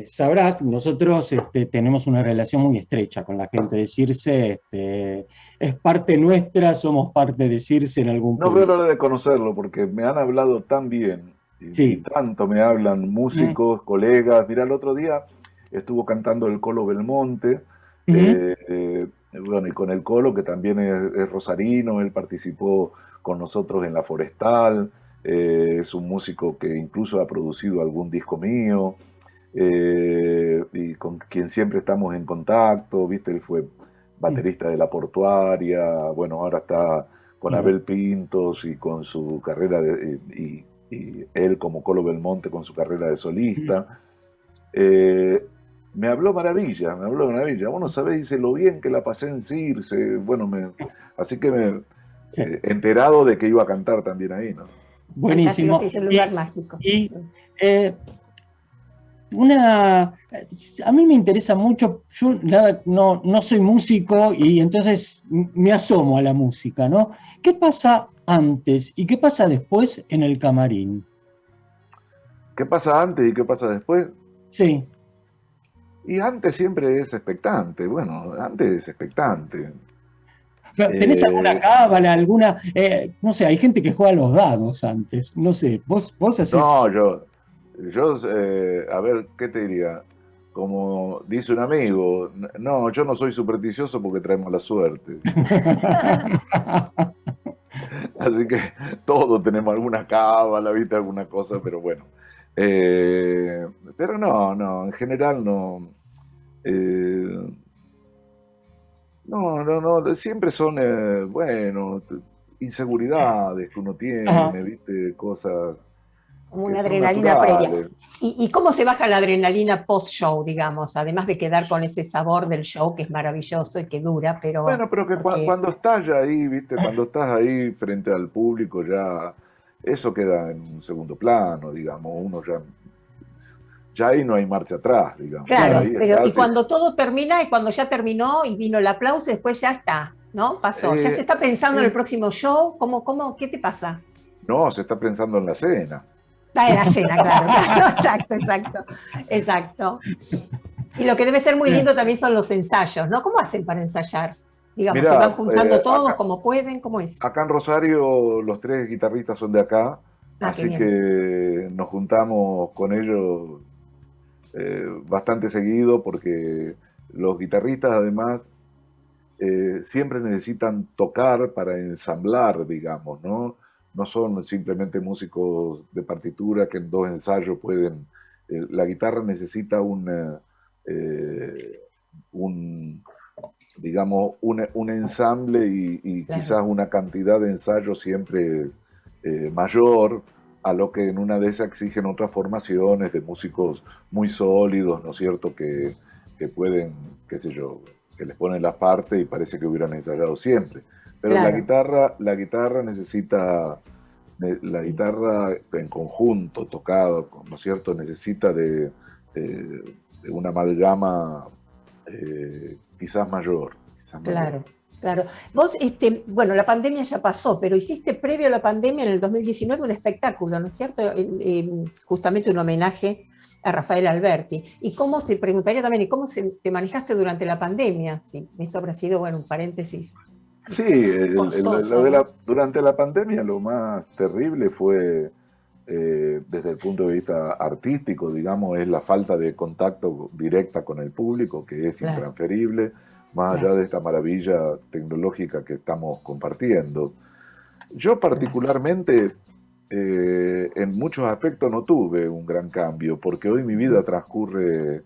sabrás, nosotros tenemos una relación muy estrecha con la gente de Circe, es parte nuestra, somos parte de Circe en algún no veo la punto. hora de conocerlo porque me han hablado tan bien y Sí. tanto me hablan Mm, músicos, colegas. Mira, el otro día estuvo cantando el Colo Belmonte, ujú, bueno, y con el Colo, que también es rosarino, él participó con nosotros en La Forestal, es un músico que incluso ha producido algún disco mío, y con quien siempre estamos en contacto, ¿viste? Él fue mm, baterista de La Portuaria, bueno, ahora está con claro. Abel Pintos y con su carrera y él como Colo Belmonte con su carrera de Mm, solista. Eh, me habló maravilla, me habló maravilla. Bueno, sabés, dice lo bien que la pasé en Circe, bueno, así que sí, enterado de que iba a cantar también ahí, ¿no? fantástico, buenísimo. sí, es un lugar mágico. Y eh, una, a mí me interesa mucho, yo nada, no soy músico y entonces me asomo a la música, ¿no? ¿Qué pasa antes y qué pasa después en el camarín? ¿Qué pasa antes y qué pasa después? Sí. Y antes siempre es expectante, bueno, antes es expectante. ¿Tenés alguna Eh, cábala, alguna, no sé, hay gente que juega a los dados antes, no sé, vos no, haces... a ver, ¿qué te diría? Como dice un amigo, no, yo no soy supersticioso porque traemos la suerte. Así que todos tenemos alguna cábala, ¿viste? Alguna cosa, pero bueno. Eh, pero no, en general no. Eh, no, siempre son, bueno, inseguridades que uno Ajá. tiene, ¿viste? Cosas Como que una son adrenalina previa. naturales. Y cómo se baja la adrenalina post-show, digamos? Además de quedar con ese sabor del show que es maravilloso y que dura, pero Bueno, pero que porque cuando estás ya ahí, ¿viste? Cuando estás ahí frente al público ya, eso queda en un segundo plano, digamos, ya ahí no hay marcha atrás, digamos, ya claro, Claro. ahí pero y estás. cuando todo termina y cuando ya terminó y vino el aplauso, después ya está, ¿no? Pasó. Ya se Eh, está pensando en el eh, próximo show. ¿Qué te pasa? no, se está pensando en la cena. Ah, en la cena, claro, claro, exacto, exacto, exacto. Y lo que debe ser muy lindo también son los ensayos, ¿no? ¿Cómo hacen para ensayar? Digamos, ¿se van Mira, juntando todos como pueden? ¿Cómo es? acá en Rosario los tres guitarristas son de acá, Ah, qué así bien. que nos juntamos con ellos bastante seguido porque los guitarristas además siempre necesitan tocar para ensamblar, digamos, ¿no? No son simplemente músicos de partitura que en dos ensayos pueden... la guitarra necesita eh, un, digamos, un ensamble y Claro. quizás una cantidad de ensayos siempre mayor a lo que en una de esas exigen otras formaciones de músicos muy sólidos, ¿no es cierto?, que pueden, qué sé yo, que les ponen las partes y parece que hubieran ensayado siempre. Pero Claro. la guitarra necesita, la guitarra en conjunto, tocada, ¿no es cierto?, necesita de una amalgama quizás mayor, quizás mayor. Claro, claro. Vos, bueno, la pandemia ya pasó, pero hiciste previo a la pandemia, en el 2019, un espectáculo, ¿no es cierto? Justamente un homenaje a Rafael Alberti. ¿Y cómo, te preguntaría también, y cómo te manejaste durante la pandemia? Sí, esto habrá sido, bueno, un paréntesis Sí, forzoso, ¿no? durante la pandemia lo más terrible fue, desde el punto de vista artístico, digamos, es la falta de contacto directa con el público, que es Claro, intransferible, más allá claro, de esta maravilla tecnológica que estamos compartiendo. Yo claro. particularmente, en muchos aspectos no tuve un gran cambio, porque hoy mi vida transcurre,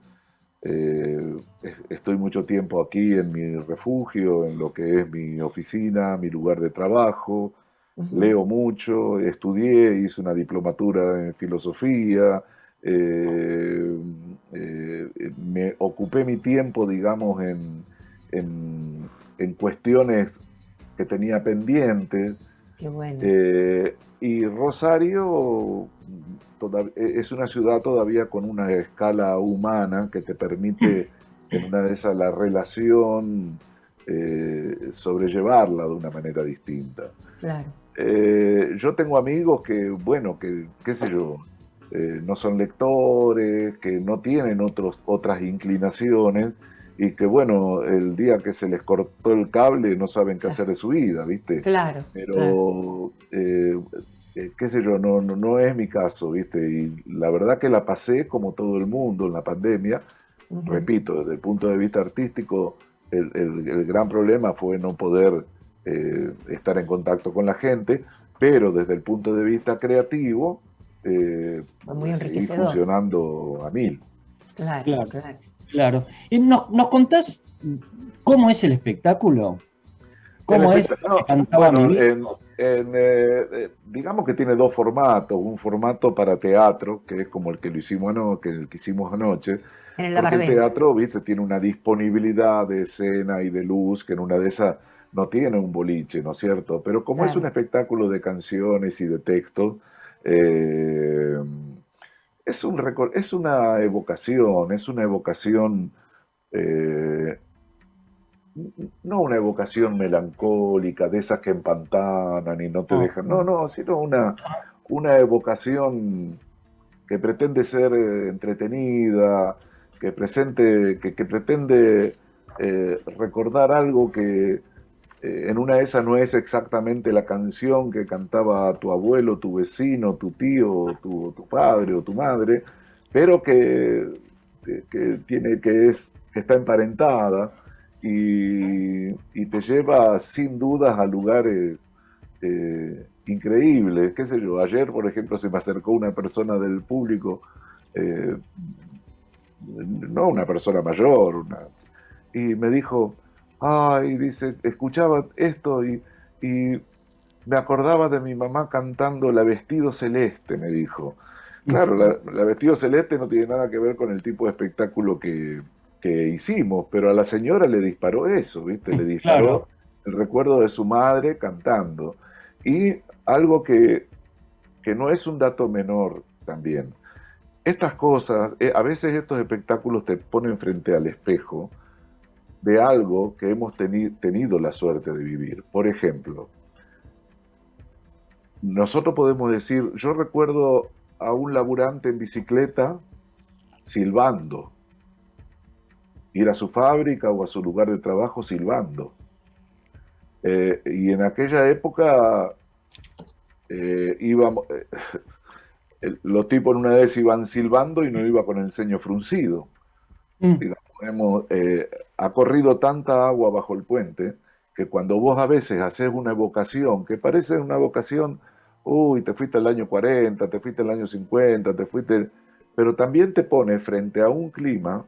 estoy mucho tiempo aquí en mi refugio, en lo que es mi oficina, mi lugar de trabajo, Ujú. leo mucho, estudié, hice una diplomatura en filosofía, eh, me ocupé mi tiempo, digamos, en cuestiones que tenía pendientes, Qué bueno. y Rosario es una ciudad todavía con una escala humana que te permite en una de esas la relación, sobrellevarla de una manera distinta. Claro, Yo tengo amigos que, bueno, que, qué sé yo, no son lectores, que no tienen otras inclinaciones y que, bueno, el día que se les cortó el cable no saben qué claro, hacer de su vida, ¿viste? claro, claro. Pero, qué sé yo, no es mi caso, ¿viste? Y la verdad que la pasé como todo el mundo en la pandemia. Ujú. Repito, desde el punto de vista artístico, el gran problema fue no poder, estar en contacto con la gente, pero desde el punto de vista creativo, eh, Fue muy seguí enriquecedor. funcionando a mil. Claro, Claro, claro. claro. ¿Y nos contás cómo es el espectáculo? El ¿Cómo es que espectáculo, cantaba mi bueno, viejo? digamos que tiene dos formatos, un formato para teatro, que es como el que lo hicimos el que hicimos anoche, En el porque el Labardén. teatro, viste, tiene una disponibilidad de escena y de luz que en una de esas no tiene un boliche, ¿no es cierto? Pero como es un Claro. espectáculo de canciones y de textos, eh, es una evocación, eh, no una evocación melancólica, de esas que empantanan y no te No, dejan, no, sino una evocación que pretende ser, entretenida, que pretende, recordar algo que, en una de esas no es exactamente la canción que cantaba tu abuelo, tu vecino, tu tío, tu padre o tu madre, pero que está emparentada y te lleva sin dudas a lugares, increíbles. Qué sé yo, ayer, por ejemplo, se me acercó una persona del público, eh, no una persona mayor, y me dijo, ay, dice, escuchaba esto y me acordaba de mi mamá cantando La Vestido Celeste, me dijo. Claro, la Vestido Celeste no tiene nada que ver con el tipo de espectáculo que hicimos, pero a la señora le disparó eso, ¿viste? Le disparó claro, el recuerdo de su madre cantando. Y algo que no es un dato menor también. Estas cosas, a veces estos espectáculos te ponen frente al espejo de algo que hemos tenido la suerte de vivir. Por ejemplo, nosotros podemos decir, yo recuerdo a un laburante en bicicleta silbando, ir a su fábrica o a su lugar de trabajo silbando. Y en aquella época, íbamos, los tipos en una vez iban silbando y no iba con el ceño fruncido. mm, Digamos, ha corrido tanta agua bajo el puente que cuando vos a veces haces una evocación, que parece una evocación, uy, te fuiste al año 40, te fuiste al año 50, te fuiste, pero también te pone frente a un clima,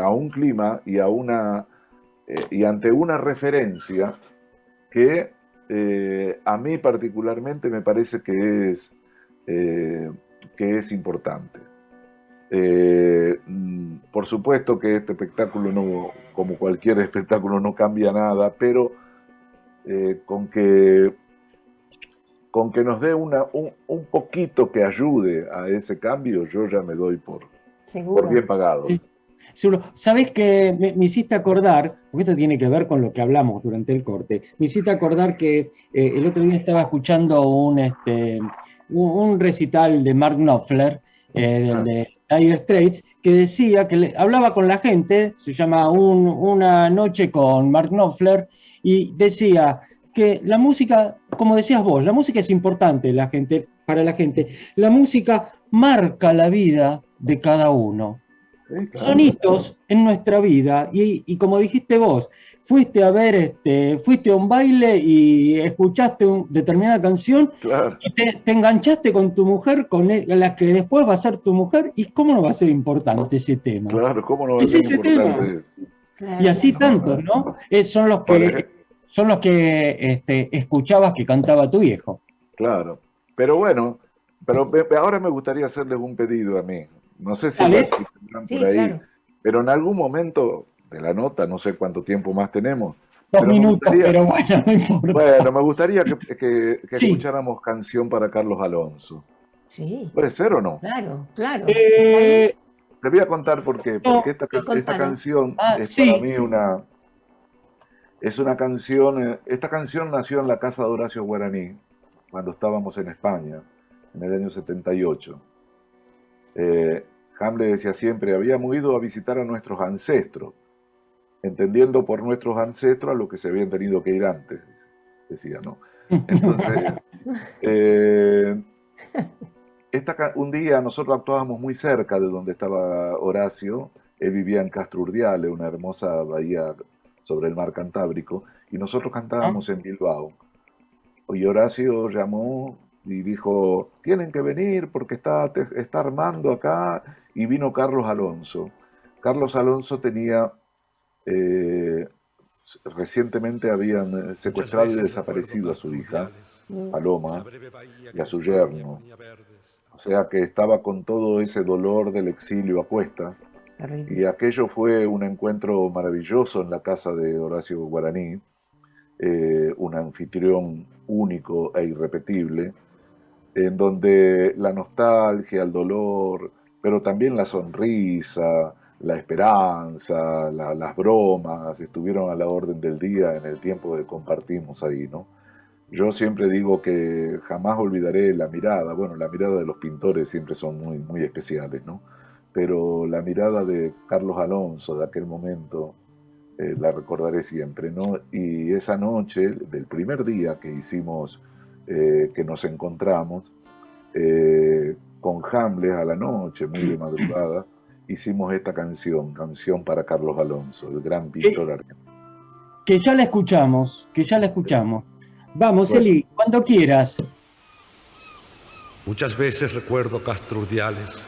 a un clima y ante una referencia que, a mí particularmente me parece que es importante. Por supuesto que este espectáculo, no, como cualquier espectáculo, no cambia nada, pero con que nos dé un poquito que ayude a ese cambio, yo ya me doy por Seguro. bien pagado. Sí, seguro. ¿Sabés que me hiciste acordar, porque esto tiene que ver con lo que hablamos durante el corte, me hiciste acordar que el otro día estaba escuchando un recital de Mark Knopfler, del de Dire Straits, que decía que hablaba con la gente, se llama Una noche con Mark Knopfler, y decía que la música, como decías vos, la música es importante para la gente. La música marca la vida de cada uno. Sí, claro. Son hitos en nuestra vida y como dijiste vos, fuiste a un baile y escuchaste una determinada canción Claro, y te enganchaste con tu mujer, la que después va a ser tu mujer, y cómo no va a ser importante ese tema. claro, ¿cómo no va a Es ser ese tema. importante? Claro. Y así tantos, ¿no? Son los que escuchabas que cantaba tu viejo. Claro, pero bueno, ahora me gustaría hacerles un pedido a mí. No sé si Dale. tendrán Sí, por ahí, claro. pero en algún momento de la nota, no sé cuánto tiempo más tenemos, 2 pero minutos, pero bueno, no importa. bueno, me gustaría que Sí. escucháramos canción para Carlos Alonso. Sí, ¿Puede ser o no? claro, claro. Eh, Te voy a contar por qué. No, Porque esta contanos. canción es sí. para mí es una canción. Esta canción nació en la casa de Horacio Guaraní, cuando estábamos en España, en el año 78. Hamlet decía siempre, habíamos ido a visitar a nuestros ancestros, entendiendo por nuestros ancestros a lo que se habían tenido que ir antes, decía, ¿no? Entonces, un día nosotros actuábamos muy cerca de donde estaba Horacio. Él vivía en Castro Urdiales, una hermosa bahía sobre el mar Cantábrico, y nosotros cantábamos en Bilbao. Y Horacio llamó y dijo, tienen que venir porque está armando acá, y vino Carlos Alonso. Carlos Alonso tenía, recientemente habían secuestrado y desaparecido a su hija, Paloma, y a su yerno. O sea que estaba con todo ese dolor del exilio a cuesta. Terrible. Y aquello fue un encuentro maravilloso en la casa de Horacio Guaraní, un anfitrión único e irrepetible, en donde la nostalgia, el dolor, pero también la sonrisa, la esperanza, las bromas, estuvieron a la orden del día en el tiempo que compartimos ahí, ¿no? Yo siempre digo que jamás olvidaré la mirada. Bueno, la mirada de los pintores siempre son muy, muy especiales, ¿no? Pero la mirada de Carlos Alonso de aquel momento la recordaré siempre, ¿no? Y esa noche, del primer día que hicimos, que nos encontramos, con Hamlet a la noche, muy de madrugada, hicimos esta canción para Carlos Alonso, el gran pintor argentino. Que ya la escuchamos. Vamos, Bueno. Eli, cuando quieras. Muchas veces recuerdo Castro Urdiales,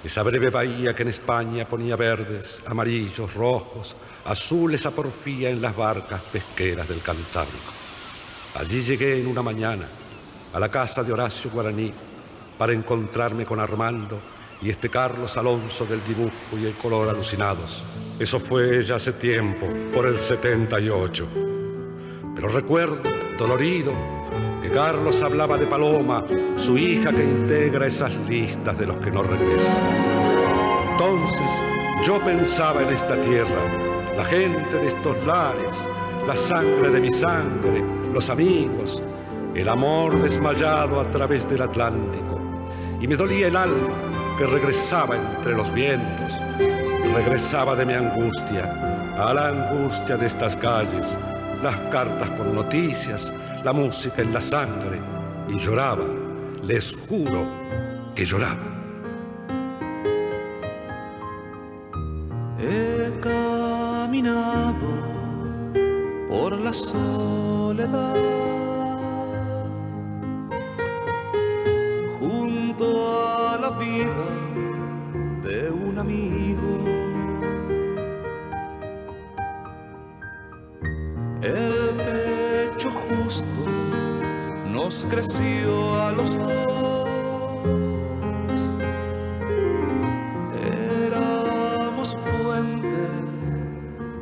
esa breve bahía que en España ponía verdes, amarillos, rojos, azules a porfía en las barcas pesqueras del Cantábrico. Allí llegué en una mañana a la casa de Horacio Guaraní para encontrarme con Armando y este Carlos Alonso del dibujo y el color alucinados. Eso fue ya hace tiempo, por el 78. Pero recuerdo, dolorido, que Carlos hablaba de Paloma, su hija que integra esas listas de los que no regresan. Entonces yo pensaba en esta tierra, la gente de estos lares, la sangre de mi sangre, los amigos, el amor desmayado a través del Atlántico. Y me dolía el alma que regresaba entre los vientos, regresaba de mi angustia a la angustia de estas calles, las cartas con noticias, la música en la sangre, y lloraba, les juro que lloraba. He caminado por la soledad junto a la vida de un amigo. El pecho justo nos creció a los dos. Éramos fuente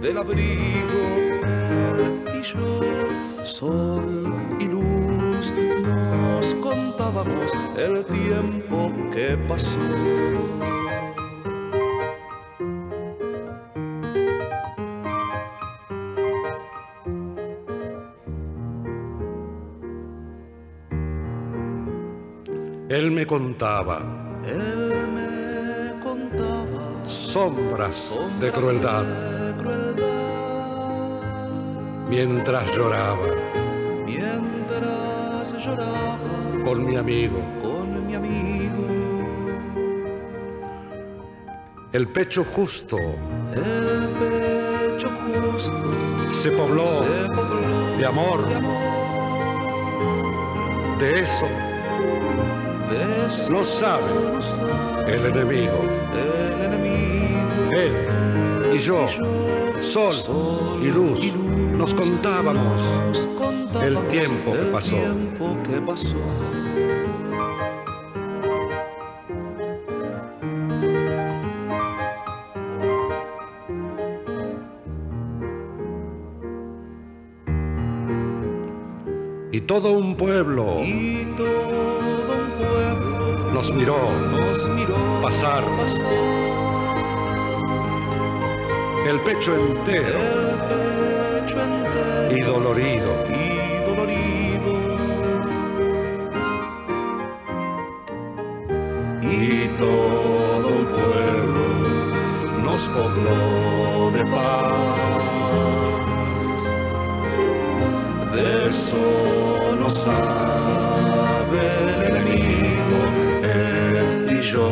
del abrigo, él y yo, sol y luz, nos contábamos el tiempo que pasó. Él me contaba sombras de crueldad mientras lloraba con mi amigo. El pecho justo se pobló de amor, de eso lo sabe el enemigo. Él y yo, sol y luz, nos contábamos el tiempo que pasó. Y todo un pueblo nos miró pasar, el pecho entero y dolorido. Y todo un pueblo nos pobló de paz. De eso no sabe el enemigo. Él y yo,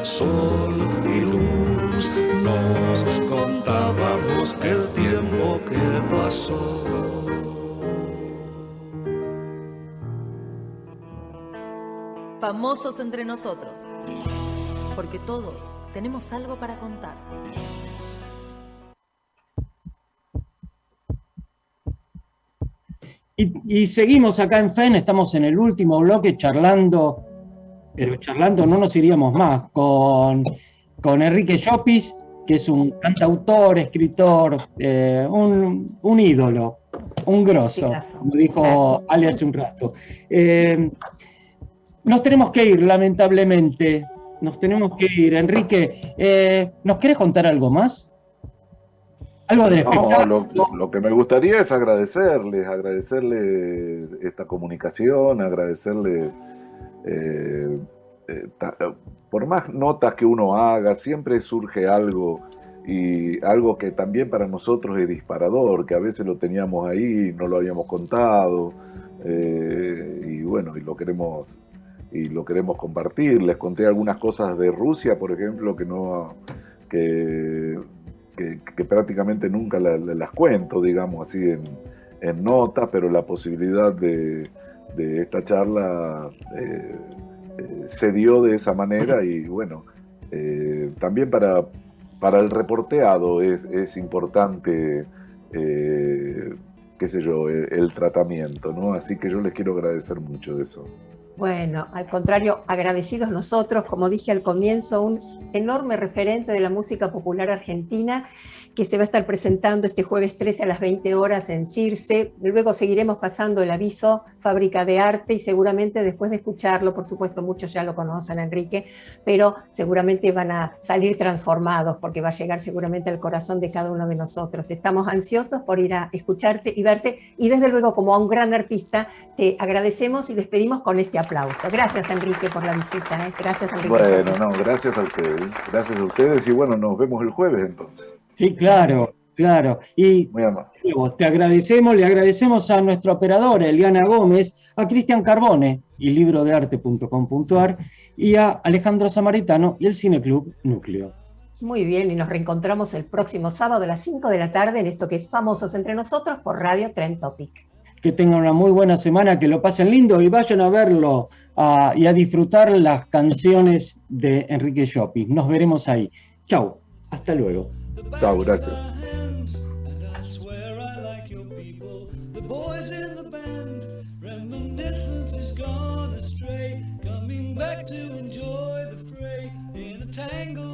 sol y luz, nos contábamos el tiempo que pasó. Famosos entre nosotros, porque todos tenemos algo para contar. Y seguimos acá en FEN, estamos en el último bloque charlando, pero charlando no nos iríamos más, con Enrique Llopis, que es un cantautor, escritor, un ídolo, un grosso, como dijo Ale hace un rato. Nos tenemos que ir, lamentablemente, nos tenemos que ir. Enrique, ¿nos querés contar algo más? Algo de espectáculo. Lo que me gustaría es agradecerles esta comunicación, agradecerles, por más notas que uno haga, siempre surge algo, y algo que también para nosotros es disparador, que a veces lo teníamos ahí, no lo habíamos contado, y bueno, y lo queremos compartir. Les conté algunas cosas de Rusia, por ejemplo, que prácticamente nunca las cuento, digamos así, en notas, pero la posibilidad de esta charla se dio de esa manera, y bueno, también para el reporteado es importante, qué sé yo, el tratamiento, ¿no? Así que yo les quiero agradecer mucho de eso. Bueno, al contrario, agradecidos nosotros, como dije al comienzo, un enorme referente de la música popular argentina, que se va a estar presentando este jueves 13 a las 20 horas en Circe. Luego seguiremos pasando el aviso Fábrica de Arte, y seguramente después de escucharlo, por supuesto muchos ya lo conocen, Enrique, pero seguramente van a salir transformados, porque va a llegar seguramente al corazón de cada uno de nosotros. Estamos ansiosos por ir a escucharte y verte, y desde luego, como a un gran artista, te agradecemos y despedimos con este aplauso. Gracias, Enrique, por la visita. Gracias, Enrique. Bueno, no, gracias a ustedes, y bueno, nos vemos el jueves entonces. Sí, claro. Y te agradecemos, le agradecemos a nuestra operadora Eliana Gómez, a Cristian Carbone y librodearte.com.ar, y a Alejandro Samaritano y el Cineclub Núcleo. Muy bien, y nos reencontramos el próximo sábado a las 5 de la tarde en esto que es Famosos entre Nosotros por Radio Trend Topic. Que tengan una muy buena semana, que lo pasen lindo y vayan a verlo y a disfrutar las canciones de Enrique Llopis. Nos veremos ahí. Chau, hasta luego. Chau, gracias. And I swear I like your people, the boys in the band, reminiscent once is gone astray, coming back to enjoy the fray in a tangle